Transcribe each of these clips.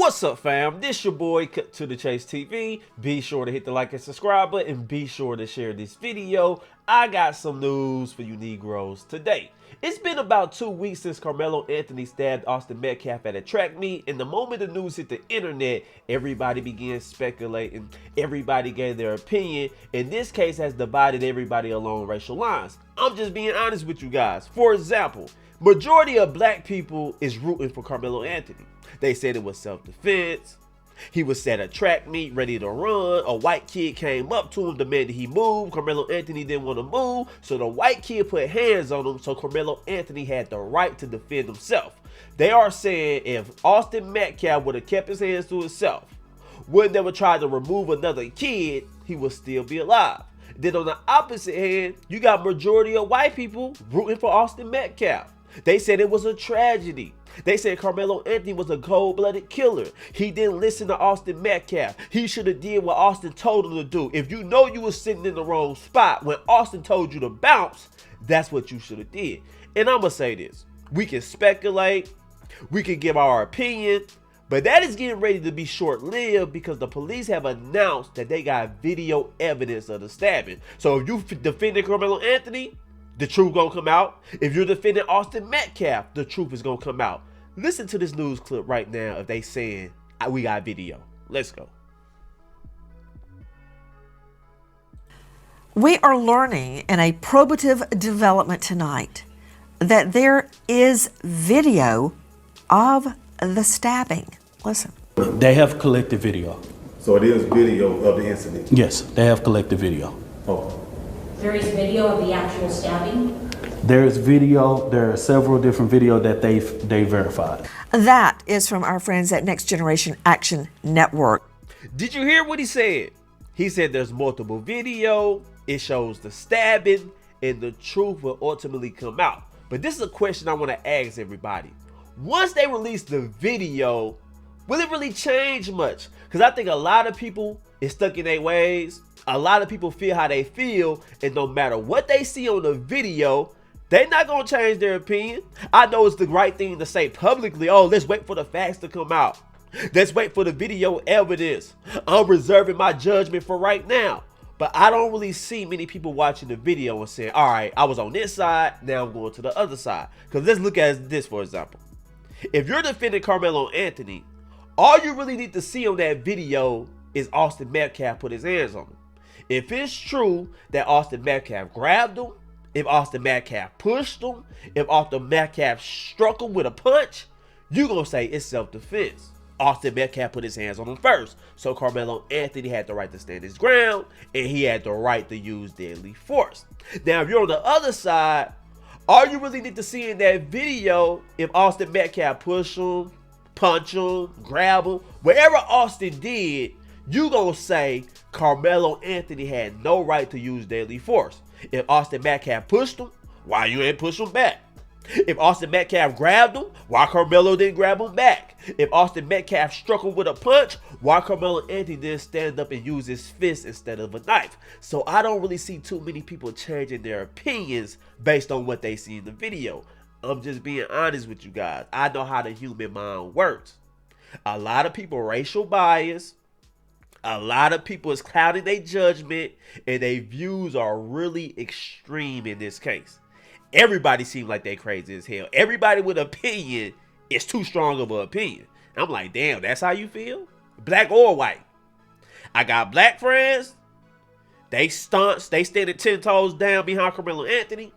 What's up, fam? This your boy Cut to the Chase TV. Be sure to hit the like and subscribe button and be sure to share this video. I got some news for you Negroes today. It's been about 2 weeks since Karmelo Anthony stabbed Austin Metcalf at a track meet, and the moment the news hit the internet, everybody began speculating, everybody gave their opinion, and this case has divided everybody along racial lines. I'm just being honest with you guys. For example, majority of black people is rooting for Karmelo Anthony. They said it was self-defense. He was at a track meet ready to run. A white kid came up to him, demanded he move. Karmelo Anthony didn't want to move, so the white kid put hands on him, so Karmelo Anthony had the right to defend himself. They are saying if Austin Metcalf would have kept his hands to himself, would never try to remove another kid, he would still be alive. Then on the opposite hand, you got majority of white people rooting for Austin Metcalf. They said it was a tragedy. They said Karmelo Anthony was a cold-blooded killer. He didn't listen to Austin Metcalf. He should have did what Austin told him to do. If you know you were sitting in the wrong spot when Austin told you to bounce, that's what you should have did. And I'm going to say this. We can speculate. We can give our opinion. But that is getting ready to be short-lived because the police have announced that they got video evidence of the stabbing. So if you defended Karmelo Anthony, the truth gonna come out. If you're defending Austin Metcalf, the truth is gonna come out. Listen to this news clip right now if they saying we got video. Let's go. We are learning in a probative development tonight that there is video of the stabbing. Listen. They have collected video. So it is video of the incident? Yes, they have collected video. Oh. There is video of the actual stabbing? There is video. There are several different videos that they verified. That is from our friends at Next Generation Action Network. Did you hear what he said? He said there's multiple video. It shows the stabbing and the truth will ultimately come out. But this is a question I want to ask everybody. Once they release the video, will it really change much? Because I think a lot of people is stuck in their ways. A lot of people feel how they feel, and no matter what they see on the video, they're not going to change their opinion. I know it's the right thing to say publicly, oh, let's wait for the facts to come out. Let's wait for the video evidence. I'm reserving my judgment for right now. But I don't really see many people watching the video and saying, all right, I was on this side, now I'm going to the other side. Because let's look at this, for example. If you're defending Karmelo Anthony, all you really need to see on that video is Austin Metcalf put his hands on him. If it's true that Austin Metcalf grabbed him, if Austin Metcalf pushed him, if Austin Metcalf struck him with a punch, you're going to say it's self-defense. Austin Metcalf put his hands on him first. So Karmelo Anthony had the right to stand his ground, and he had the right to use deadly force. Now, if you're on the other side, all you really need to see in that video, if Austin Metcalf pushed him, punch him, grab him, whatever Austin did, you gonna say Karmelo Anthony had no right to use deadly force. If Austin Metcalf pushed him, why you ain't push him back? If Austin Metcalf grabbed him, why Karmelo didn't grab him back? If Austin Metcalf struck him with a punch, why Karmelo Anthony didn't stand up and use his fist instead of a knife? So I don't really see too many people changing their opinions based on what they see in the video. I'm just being honest with you guys. I know how the human mind works. A lot of people racial bias. A lot of people is clouding their judgment, and their views are really extreme in this case. Everybody seems like they crazy as hell. Everybody with opinion is too strong of an opinion. I'm like, damn, that's how you feel? Black or white? I got black friends. They stunts. They standing 10 toes down behind Karmelo Anthony.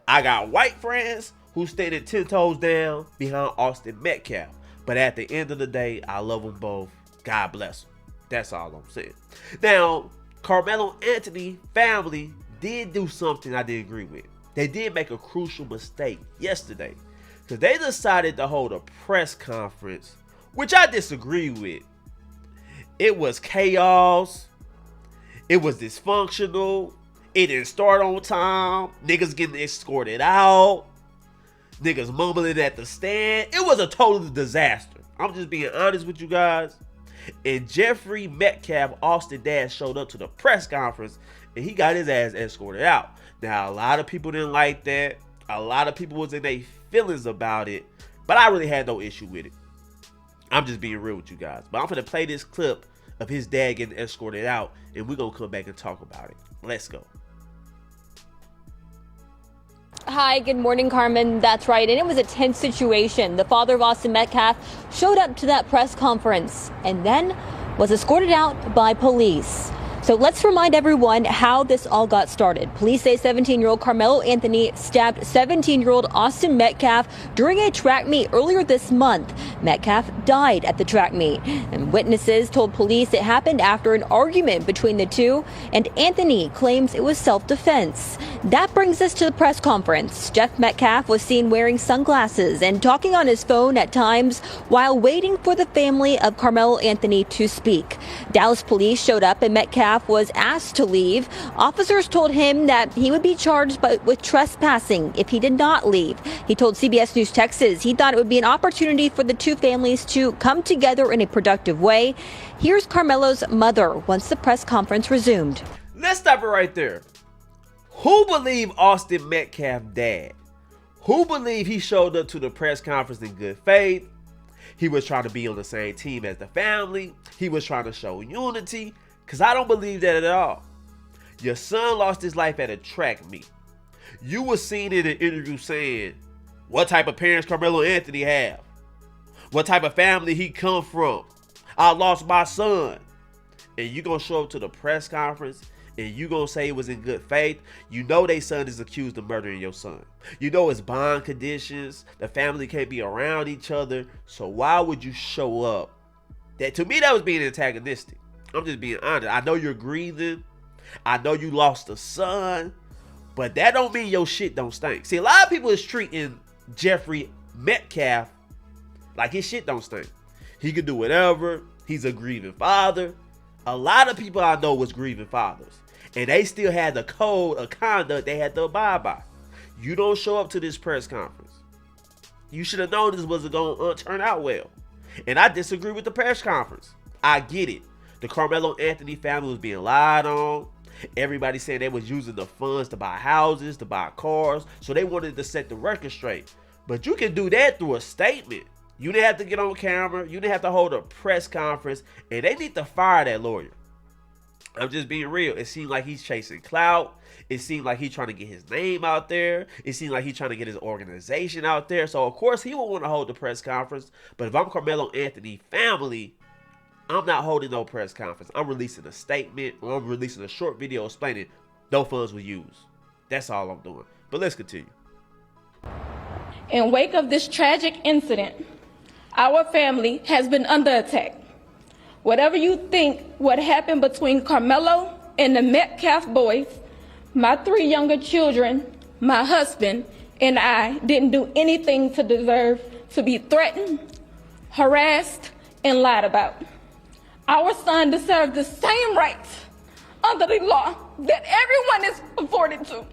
I got white friends who standing 10 toes down behind Austin Metcalf. But at the end of the day, I love them both. God bless them. That's all I'm saying. Now, Karmelo Anthony family did do something I didn't agree with. They did make a crucial mistake yesterday because they decided to hold a press conference, which I disagree with. It was chaos. It was dysfunctional. It didn't start on time. Niggas getting escorted out. Niggas mumbling at the stand. It was a total disaster. I'm just being honest with you guys. And Jeffrey Metcalf, Austin dad, showed up to the press conference and he got his ass escorted out. Now, a lot of people didn't like that. A lot of people was in their feelings about it, but I really had no issue with it. I'm just being real with you guys. But I'm going to play this clip of his dad getting escorted out, and we're going to come back and talk about it. Let's go. Hi, good morning, Carmen. That's right. And it was a tense situation. The father of Austin Metcalf showed up to that press conference and then was escorted out by police. So let's remind everyone how this all got started. Police say 17-year-old Karmelo Anthony stabbed 17-year-old Austin Metcalf during a track meet earlier this month. Metcalf died at the track meet, and witnesses told police it happened after an argument between the two, and Anthony claims it was self-defense. That brings us to the press conference. Jeff Metcalf was seen wearing sunglasses and talking on his phone at times while waiting for the family of Karmelo Anthony to speak. Dallas police showed up and Metcalf was asked to leave. Officers told him that he would be charged with trespassing if he did not leave. He told CBS News Texas he thought it would be an opportunity for the two families to come together in a productive way. Here's Karmelo's mother once the press conference resumed. Let's stop it right there. Who believed Austin Metcalf dad? Who believed he showed up to the press conference in good faith? He was trying to be on the same team as the family. He was trying to show unity. Because I don't believe that at all. Your son lost his life at a track meet. You were seen in an interview saying, what type of parents Karmelo Anthony have? What type of family he come from? I lost my son. And you going to show up to the press conference and you going to say it was in good faith? You know their son is accused of murdering your son. You know it's bond conditions. The family can't be around each other. So why would you show up? That, to me, that was being antagonistic. I'm just being honest. I know you're grieving. I know you lost a son. But that don't mean your shit don't stink. See, a lot of people is treating Jeffrey Metcalf like his shit don't stink. He can do whatever. He's a grieving father. A lot of people I know was grieving fathers. And they still had the code of conduct they had to abide by. You don't show up to this press conference. You should have known this wasn't going to turn out well. And I disagree with the press conference. I get it. The Karmelo Anthony family was being lied on. Everybody saying they was using the funds to buy houses, to buy cars. So they wanted to set the record straight. But you can do that through a statement. You didn't have to get on camera. You didn't have to hold a press conference. And they need to fire that lawyer. I'm just being real. It seemed like he's chasing clout. It seemed like he's trying to get his name out there. It seemed like he's trying to get his organization out there. So, of course, he will want to hold the press conference. But if I'm Karmelo Anthony family, I'm not holding no press conference. I'm releasing a statement, or I'm releasing a short video explaining no funds were used. That's all I'm doing. But let's continue. In wake of this tragic incident, our family has been under attack. Whatever you think what happened between Karmelo and the Metcalf boys, my 3 younger children, my husband, and I didn't do anything to deserve to be threatened, harassed, and lied about. Our son deserves the same rights under the law that everyone is afforded to.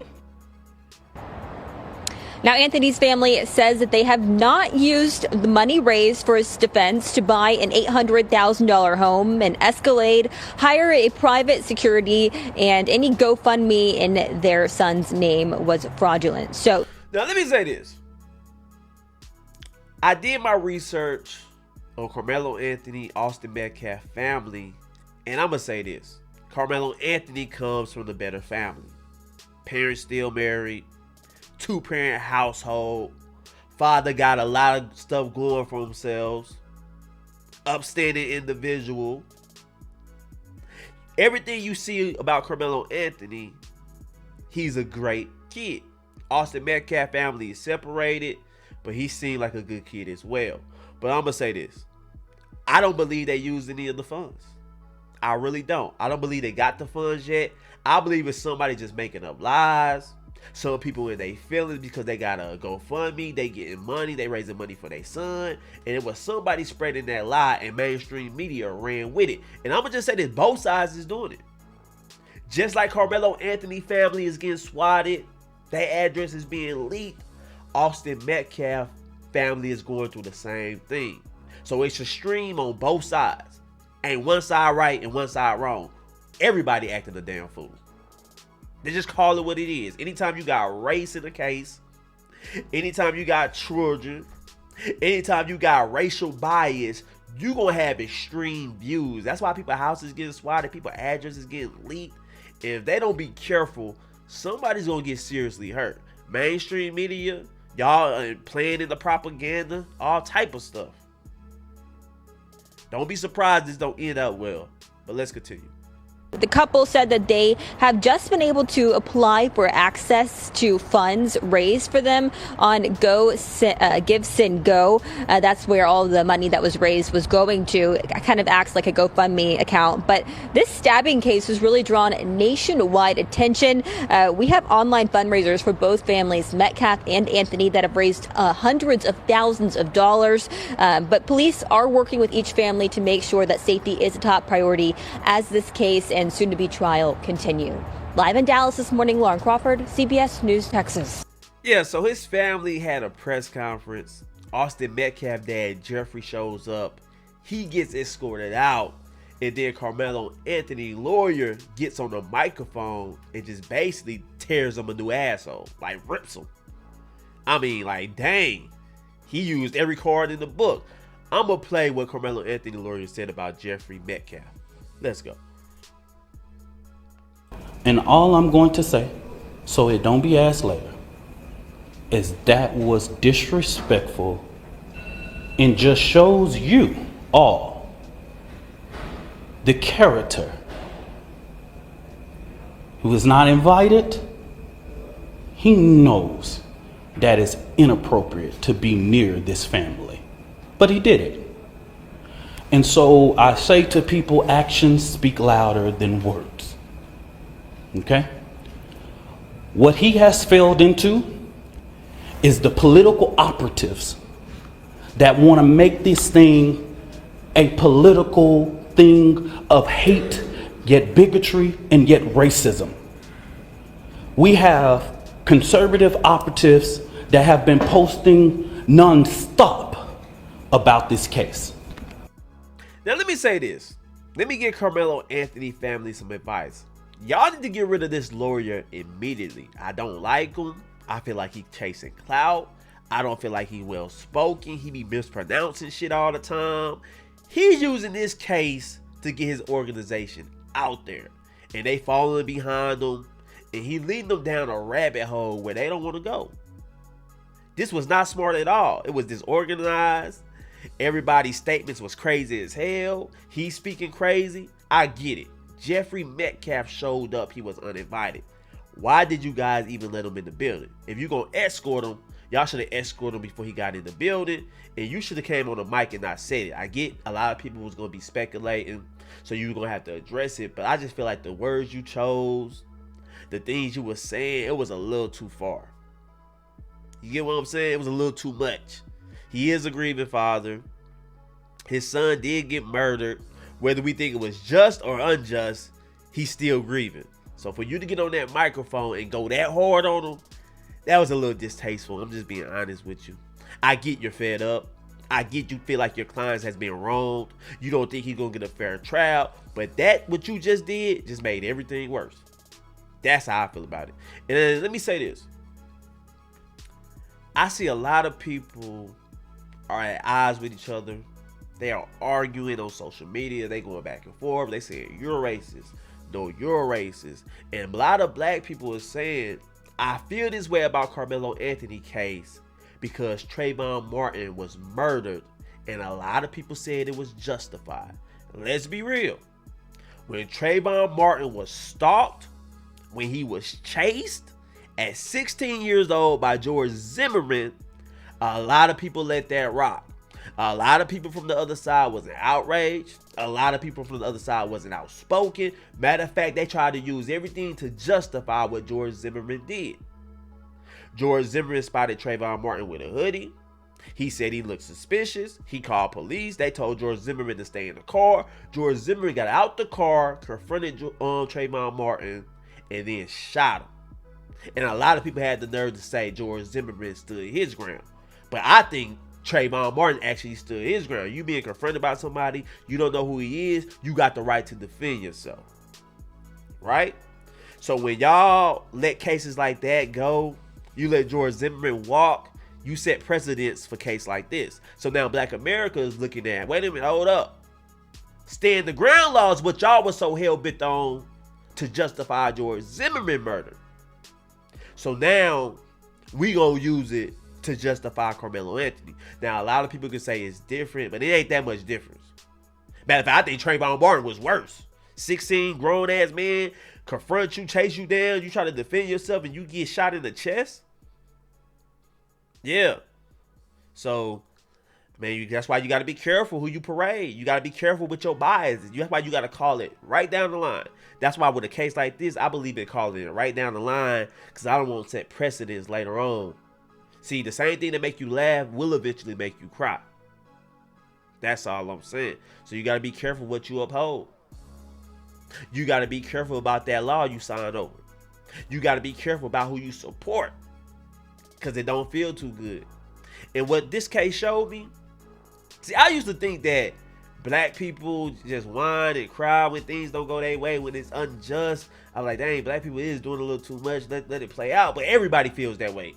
Now, Anthony's family says that they have not used the money raised for his defense to buy an $800,000 home, an Escalade, hire a private security, and any GoFundMe in their son's name was fraudulent. So now let me say this. I did my research on Karmelo Anthony, Austin Metcalf family, and I'm going to say this. Karmelo Anthony comes from the better family. Parents still married. 2-parent household. Father got a lot of stuff going for themselves. Upstanding individual. Everything you see about Karmelo Anthony, he's a great kid. Austin Metcalf family is separated, but he seemed like a good kid as well. But I'm going to say this. I don't believe they used any of the funds. I really don't. I don't believe they got the funds yet. I believe it's somebody just making up lies. Some people in their feelings because they got a GoFundMe, they getting money, they raising money for their son, and it was somebody spreading that lie, and mainstream media ran with it. And I'm gonna just say this: both sides is doing it. Just like Karmelo Anthony family is getting swatted, their address is being leaked. Austin Metcalf family is going through the same thing. So it's a stream on both sides. Ain't one side right and one side wrong. Everybody acting a damn fool. They just call it what it is. Anytime you got race in the case, anytime you got children, anytime you got racial bias, you gonna have extreme views. That's why people's houses getting swatted, people's addresses getting leaked. If they don't be careful, somebody's gonna get seriously hurt. Mainstream media, y'all playing in the propaganda, all type of stuff. Don't be surprised this don't end up well. But let's continue. The couple said that they have just been able to apply for access to funds raised for them on GiveSendGo. That's where all the money that was raised was going to. It kind of acts like a GoFundMe account. But this stabbing case has really drawn nationwide attention. We have online fundraisers for both families, Metcalf and Anthony, that have raised hundreds of thousands of dollars. But police are working with each family to make sure that safety is a top priority as this case and soon-to-be trial continue. Live in Dallas this morning, Lauren Crawford, CBS News, Texas. Yeah, so his family had a press conference. Austin Metcalf dad Jeffrey shows up. He gets escorted out. And then Karmelo Anthony lawyer gets on the microphone and just basically tears him a new asshole. Like rips him. I mean, like, dang. He used every card in the book. I'm going to play what Karmelo Anthony lawyer said about Jeffrey Metcalf. Let's go. And all I'm going to say, so it don't be asked later, is that was disrespectful and just shows you all the character who is not invited. He knows that it's inappropriate to be near this family, but he did it. And so I say to people, actions speak louder than words. Okay? What he has failed into is the political operatives that want to make this thing a political thing of hate, yet bigotry, and yet racism. We have conservative operatives that have been posting non-stop about this case. Now let me say this. Let me give Karmelo Anthony family some advice. Y'all need to get rid of this lawyer immediately. I don't like him. I feel like he's chasing clout. I don't feel like he's well spoken. He be mispronouncing shit all the time. He's using this case to get his organization out there. And they following behind him. And he leading them down a rabbit hole where they don't want to go. This was not smart at all. It was disorganized. Everybody's statements was crazy as hell. He's speaking crazy. I get it. Jeffrey Metcalf showed up. He was uninvited. Why did you guys even let him in the building? If you're going to escort him, y'all should have escorted him before he got in the building. And you should have came on the mic and not said it. I get a lot of people was going to be speculating, so you're going to have to address it. But I just feel like the words you chose, the things you were saying, it was a little too far. You get what I'm saying? It was a little too much. He is a grieving father. His son did get murdered. Whether we think it was just or unjust, he's still grieving. So for you to get on that microphone and go that hard on him, that was a little distasteful. I'm just being honest with you. I get you're fed up. I get you feel like your client has been wronged. You don't think he's going to get a fair trial. But that, what you just did, just made everything worse. That's how I feel about it. And then let me say this. I see a lot of people are at odds with each other. They are arguing on social media. They going back and forth. They saying, you're racist. No, you're racist. And a lot of black people are saying, I feel this way about Karmelo Anthony case because Trayvon Martin was murdered. And a lot of people said it was justified. Let's be real. When Trayvon Martin was stalked, when he was chased at 16 years old by George Zimmerman, a lot of people let that rock. A lot of people from the other side wasn't outraged. A lot of people from the other side wasn't outspoken. Matter of fact, they tried to use everything to justify what George Zimmerman did. George Zimmerman spotted Trayvon Martin with a hoodie. He said he looked suspicious. He called police. They told George Zimmerman to stay in the car. George Zimmerman got out the car, confronted Trayvon Martin, and then shot him. And a lot of people had the nerve to say George Zimmerman stood his ground. But I think Trayvon Martin actually stood his ground. You being confronted by somebody, you don't know who he is, you got the right to defend yourself. Right? So when y'all let cases like that go, you let George Zimmerman walk, you set precedents for case like this. So now Black America is looking at, wait a minute, hold up. Stand the ground law is what y'all was so hell-bent on to justify George Zimmerman murder. So now we gonna use it to justify Karmelo Anthony. Now a lot of people can say it's different, but it ain't that much difference. Matter of fact, I think Trayvon Martin was worse. 16 grown-ass men confront you, chase you down, you try to defend yourself, and you get shot in the chest. Yeah. So, man, that's why you got to be careful who you parade. You got to be careful with your biases. That's why you got to call it right down the line. That's why with a case like this, I believe in calling it right down the line, because I don't want to set precedents later on. See, the same thing that make you laugh will eventually make you cry. That's all I'm saying. So you got to be careful what you uphold. You got to be careful about that law you sign over. You got to be careful about who you support, because it don't feel too good. And what this case showed me, see, I used to think that black people just whine and cry when things don't go their way, when it's unjust. I'm like, dang, black people is doing a little too much. Let it play out. But everybody feels that way.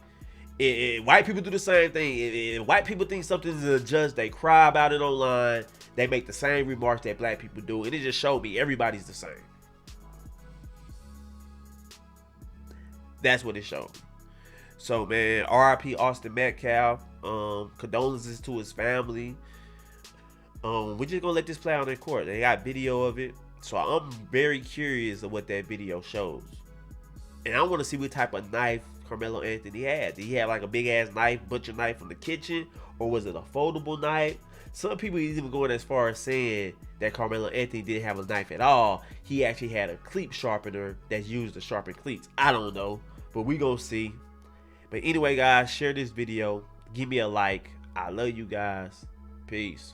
White people do the same thing. If white people think something is unjust, they cry about it online. They make the same remarks that black people do. And it just showed me everybody's the same. That's what it showed me. So, man, R.I.P. Austin Metcalf. Condolences to his family. We're just gonna let this play out in court. They got video of it, so I'm very curious of what that video shows. And I want to see what type of knife Karmelo Anthony had. Did he have like a big ass knife, butcher knife from the kitchen, or was it a foldable knife? Some people even going as far as saying that Karmelo Anthony didn't have a knife at all. He actually had a cleat sharpener that's used to sharpen cleats. I don't know, but we gonna see. But anyway, guys, share this video. Give me a like. I love you guys. Peace.